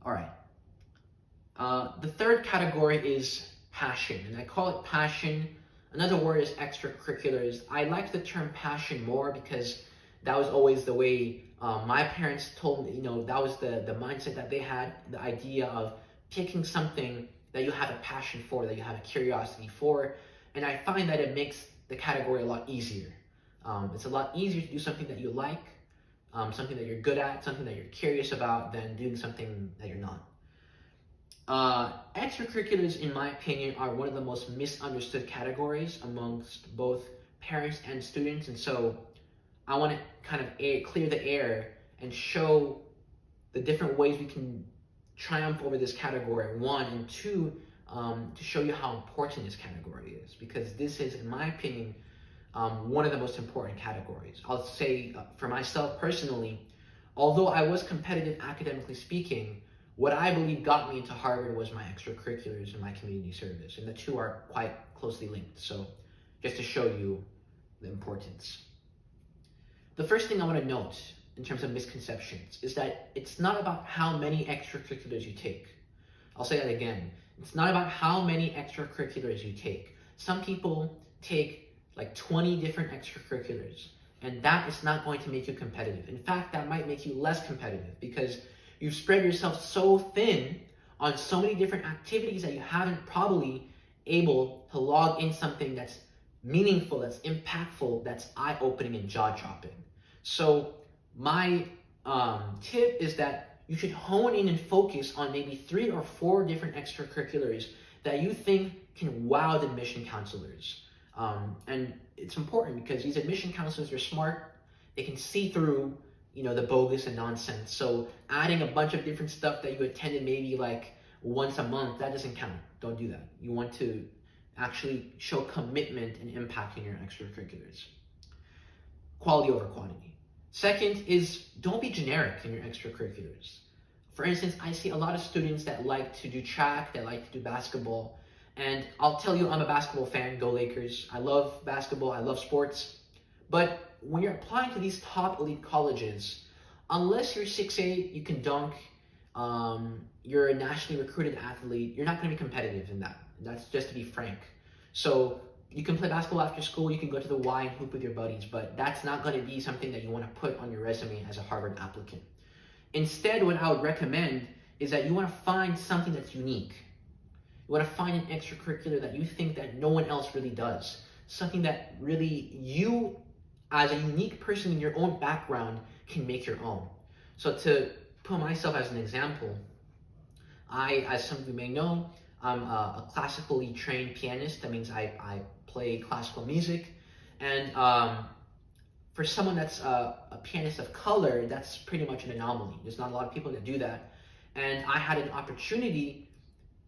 All right. The third category is passion, and I call it passion. Another word is extracurriculars. I like the term passion more because that was always the way my parents told me, that was the mindset that they had, the idea of picking something that you have a passion for, that you have a curiosity for. And I find that it makes the category a lot easier. It's a lot easier to do something that you like, something that you're good at, something that you're curious about, than doing something that you're not. Extracurriculars, in my opinion, are one of the most misunderstood categories amongst both parents and students, and so I want to kind of clear the air and show the different ways we can triumph over this category, one, and two, to show you how important this category is, because this is, in my opinion, one of the most important categories. I'll say for myself personally, although I was competitive academically speaking, what I believe got me into Harvard was my extracurriculars and my community service, and the two are quite closely linked. So just to show you the importance. The first thing I want to note in terms of misconceptions is that it's not about how many extracurriculars you take. I'll say that again. It's not about how many extracurriculars you take. Some people take like 20 different extracurriculars, and that is not going to make you competitive. In fact, that might make you less competitive because you've spread yourself so thin on so many different activities that you haven't probably able to log in something that's meaningful, that's impactful, that's eye-opening and jaw-dropping. So my tip is that you should hone in and focus on maybe 3 or 4 different extracurriculars that you think can wow the admission counselors. And it's important because these admission counselors are smart. They can see through the bogus and nonsense. So adding a bunch of different stuff that you attended maybe like once a month, that doesn't count. Don't do that. You want to actually show commitment and impact in your extracurriculars. Quality over quantity. Second is, don't be generic in your extracurriculars. For instance, I see a lot of students that like to do track, that like to do basketball, and I'll tell you I'm a basketball fan, go Lakers. I love basketball, I love sports, but when you're applying to these top elite colleges, unless you're 6'8", you can dunk, you're a nationally recruited athlete, you're not going to be competitive in that. That's just to be frank. So you can play basketball after school, you can go to the Y and hoop with your buddies, but that's not going to be something that you want to put on your resume as a Harvard applicant. Instead, what I would recommend is that you want to find something that's unique. You want to find an extracurricular that you think that no one else really does. Something that really you, as a unique person in your own background, can make your own. So to put myself as an example, as some of you may know, I'm a classically trained pianist. That means I play classical music. And for someone that's a pianist of color, that's pretty much an anomaly. There's not a lot of people that do that. And I had an opportunity,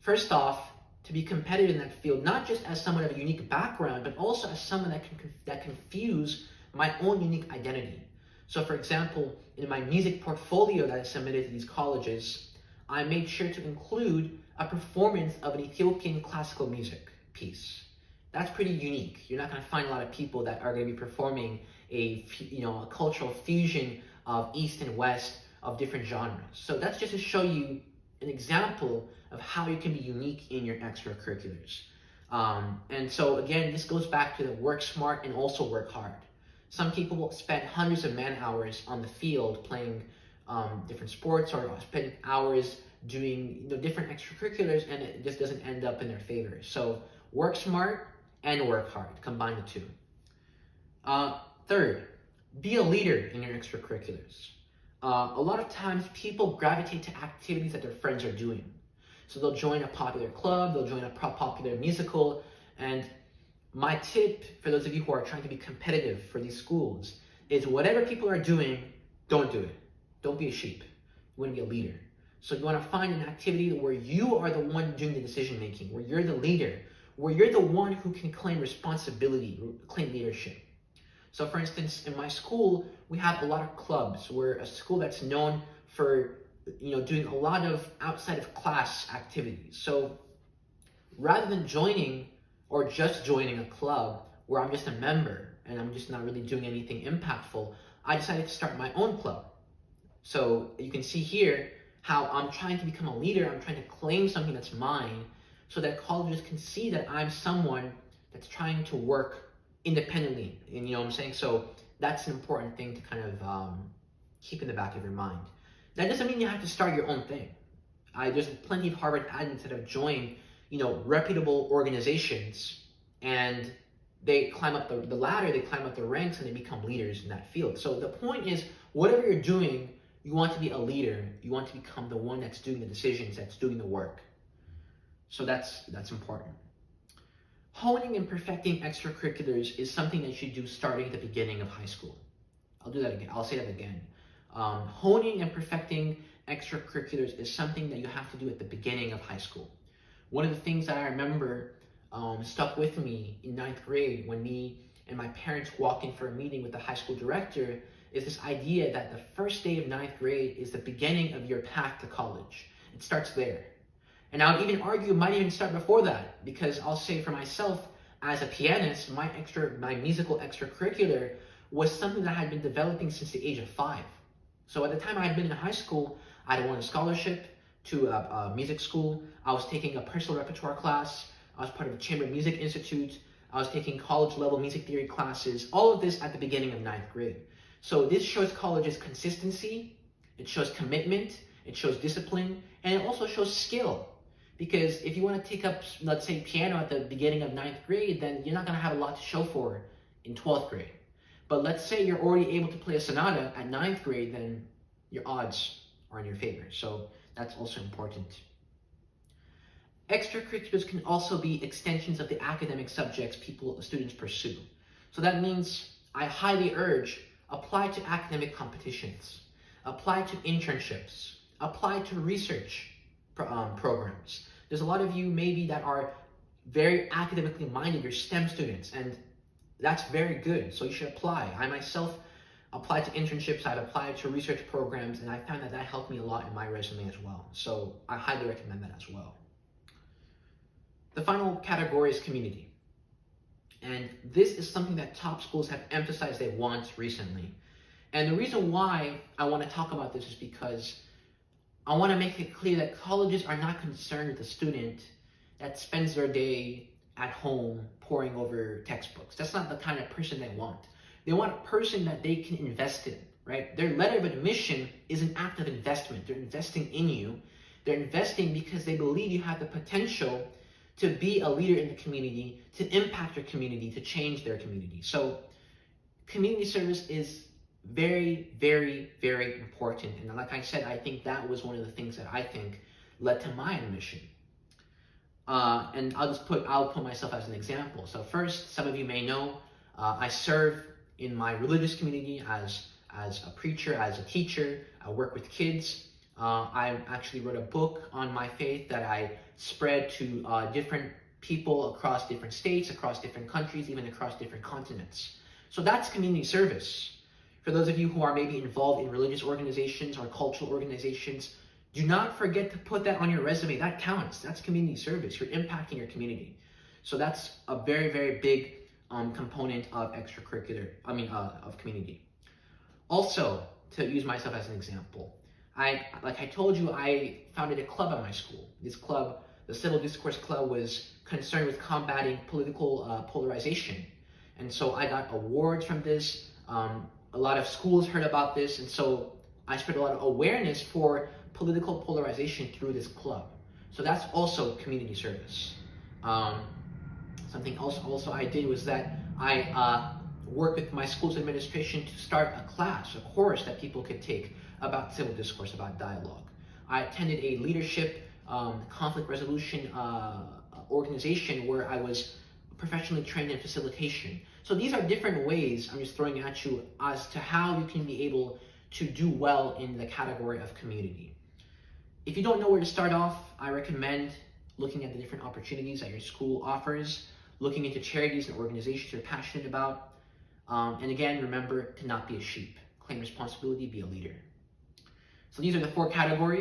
first off, to be competitive in that field, not just as someone of a unique background, but also as someone that can fuse my own unique identity. So for example, in my music portfolio that I submitted to these colleges, I made sure to include a performance of an Ethiopian classical music piece. That's pretty unique. You're not going to find a lot of people that are going to be performing a cultural fusion of East and West of different genres. So that's just to show you an example of how you can be unique in your extracurriculars. And so again, this goes back to the work smart and also work hard. Some people will spend hundreds of man hours on the field playing different sports or spending hours doing different extracurriculars, and it just doesn't end up in their favor. So work smart and work hard, combine the two. Third, be a leader in your extracurriculars. A lot of times people gravitate to activities that their friends are doing. So they'll join a popular club, they'll join a popular musical, and my tip for those of you who are trying to be competitive for these schools is whatever people are doing, don't do it. Don't be a sheep. You want to be a leader. So you want to find an activity where you are the one doing the decision making, where you're the leader, where you're the one who can claim responsibility, claim leadership. So for instance, in my school, we have a lot of clubs. We're a school that's known for doing a lot of outside of class activities. So rather than joining or just joining a club where I'm just a member and I'm just not really doing anything impactful, I decided to start my own club. So you can see here, how I'm trying to become a leader, I'm trying to claim something that's mine, so that colleges can see that I'm someone that's trying to work independently. And you know what I'm saying? So that's an important thing to kind of keep in the back of your mind. That doesn't mean you have to start your own thing. There's plenty of Harvard admins that have joined, reputable organizations, and they climb up the ladder, they climb up the ranks, and they become leaders in that field. So the point is, whatever you're doing, you want to be a leader. You want to become the one that's doing the decisions, that's doing the work. So that's important. Honing and perfecting extracurriculars is something that you should do starting at the beginning of high school. I'll do that again. I'll say that again. Honing and perfecting extracurriculars is something that you have to do at the beginning of high school. One of the things that I remember stuck with me in 9th grade when me and my parents walked in for a meeting with the high school director is this idea that the first day of 9th grade is the beginning of your path to college. It starts there. And I would even argue it might even start before that, because I'll say for myself, as a pianist, my musical extracurricular was something that I had been developing since the age of 5. So at the time I had been in high school, I had won a scholarship to a music school. I was taking a personal repertoire class. I was part of the Chamber Music Institute. I was taking college level music theory classes. All of this at the beginning of 9th grade. So this shows college's consistency. It shows commitment. It shows discipline. And it also shows skill. Because if you want to take up, let's say, piano at the beginning of 9th grade, then you're not going to have a lot to show for in 12th grade. But let's say you're already able to play a sonata at 9th grade, then your odds are in your favor. So that's also important. Extracurriculars can also be extensions of the academic subjects students pursue. So that means I highly urge, apply to academic competitions, apply to internships, apply to research programs. There's a lot of you maybe that are very academically minded, you're STEM students, and that's very good, so you should apply. I myself applied to internships, I've applied to research programs, and I found that helped me a lot in my resume as well. So I highly recommend that as well. The final category is community. And this is something that top schools have emphasized they want recently. And the reason why I want to talk about this is because I want to make it clear that colleges are not concerned with a student that spends their day at home poring over textbooks. That's not the kind of person they want. They want a person that they can invest in, right? Their letter of admission is an act of investment. They're investing in you. They're investing because they believe you have the potential to be a leader in the community, to impact your community, to change their community. So community service is very, very, very important. And like I said, I think that was one of the things that I think led to my admission. And I'll put myself as an example. So first, some of you may know, I serve in my religious community as a preacher, as a teacher. I work with kids. I actually wrote a book on my faith that I spread to different people across different states, across different countries, even across different continents. So that's community service. For those of you who are maybe involved in religious organizations or cultural organizations, do not forget to put that on your resume. That counts. That's community service. You're impacting your community. So that's a very, very big component of of community. Also, to use myself as an example, like I told you, I founded a club at my school. This club, the Civil Discourse Club, was concerned with combating political polarization. And so I got awards from this. A lot of schools heard about this, and so I spread a lot of awareness for political polarization through this club. So that's also community service. Something else also I did was that I worked with my school's administration to start a course that people could take about civil discourse, about dialogue. I attended a leadership conflict resolution organization where I was professionally trained in facilitation. So these are different ways I'm just throwing at you as to how you can be able to do well in the category of community. If you don't know where to start off, I recommend looking at the different opportunities that your school offers, looking into charities and organizations you're passionate about. And again, remember to not be a sheep. Claim responsibility, be a leader. So these are the 4 categories.